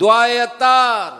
دعائے عطار.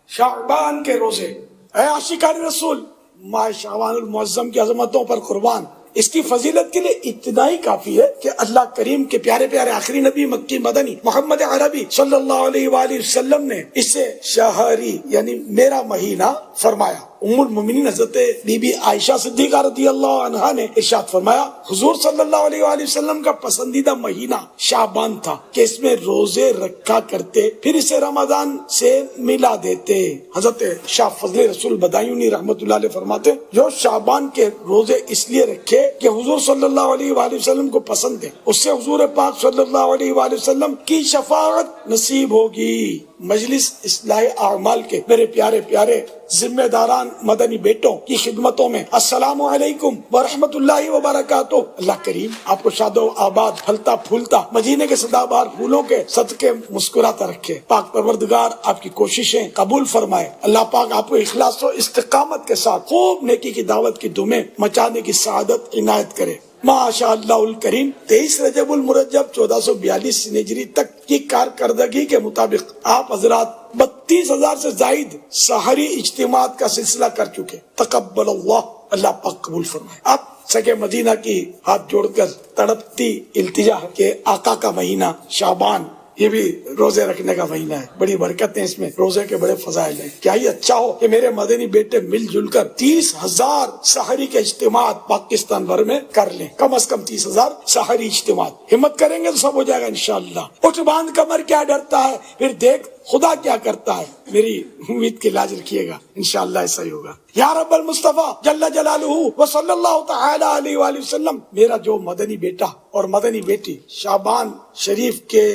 شعبان کے روزے. اے عاشقان رسول، ماہ شعبان المعظم کی عظمتوں پر قربان، اس کی فضیلت کے لیے اتنا ہی کافی ہے کہ اللہ کریم کے پیارے پیارے آخری نبی مکی مدنی محمد عربی صلی اللہ علیہ وآلہ وسلم نے اسے شہری یعنی میرا مہینہ فرمایا. ام المؤمنین حضرت بی بی عائشہ صدیقہ رضی اللہ عنہا نے ارشاد فرمایا، حضور صلی اللہ علیہ وآلہ وسلم کا پسندیدہ مہینہ شعبان تھا کہ اس میں روزے رکھا کرتے، پھر اسے رمضان سے ملا دیتے. حضرت شاہ فضل رسول بدایونی رحمۃ اللہ علیہ فرماتے، جو شعبان کے روزے اس لیے رکھے کہ حضور صلی اللہ علیہ وآلہ وسلم کو پسند ہے، اس سے حضور پاک صلی اللہ علیہ وآلہ وسلم کی شفاعت نصیب ہوگی. مجلس اصلاح اعمال کے میرے پیارے پیارے ذمہ داران مدنی بیٹوں کی خدمتوں میں السلام علیکم ورحمۃ اللہ وبرکاتہ. اللہ کریم آپ کو شاد و آباد، پھلتا پھولتا مدینے کے سدا بار پھولوں کے صدقے مسکراتا رکھے. پاک پروردگار آپ کی کوششیں قبول فرمائے. اللہ پاک آپ کو اخلاص و استقامت کے ساتھ خوب نیکی کی دعوت کی دمیں مچانے کی سعادت عنایت کرے. ماشاء اللہ الکریم 23 رجب المرجب 1442 ہجری تک کی کارکردگی کے مطابق آپ حضرات 32,000 سے زائد سحری اجتماعات کا سلسلہ کر چکے. تقبل اللہ پاک قبول فرمائے. آپ سگے مدینہ کی ہاتھ جوڑ کر تڑپتی التجا ہے کہ آقا کا مہینہ شعبان یہ بھی روزے رکھنے کا مہینہ ہے. بڑی برکت ہے اس میں، روزے کے بڑے فضائل ہیں. کیا ہی اچھا ہو کہ میرے مدنی بیٹے مل جل کر 30,000 سحری کے اجتماعات پاکستان بھر میں کر لیں. کم از کم 30,000 سحری اجتماعات. ہمت کریں گے تو سب ہو جائے گا انشاءاللہ. اٹھ باندھ کمر کیا ڈرتا ہے، پھر دیکھ خدا کیا کرتا ہے. میری امید کی لاج رکھیے گا، انشاءاللہ ایسا ہی ہوگا. یا رب المصطفیٰ جل جلالہ و صلی اللہ تعالی علیہ وآلہ وسلم، میرا جو مدنی بیٹا اور مدنی بیٹی شعبان شریف کے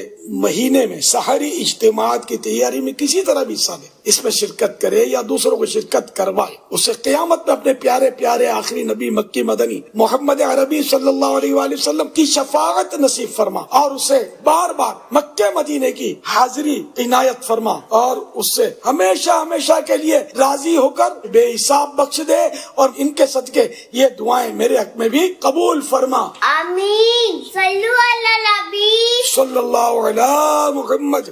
مہینے میں سحری اجتماعات کی تیاری میں کسی طرح بھی حصہ لے، اس میں شرکت کرے یا دوسروں کو شرکت کروائے، اسے قیامت میں اپنے پیارے پیارے آخری نبی مکی مدنی محمد عربی صلی اللہ علیہ وآلہ وسلم کی شفاعت نصیب فرما، اور اسے بار بار مکہ مدینے کی حاضری عنایت فرما، اور اس سے ہمیشہ ہمیشہ کے لیے راضی ہو کر بے حساب بخش دے. اور ان کے صدقے یہ دعائیں میرے حق میں بھی قبول فرما. آمین. صلو علی النبی صلی اللہ علیہ محمد.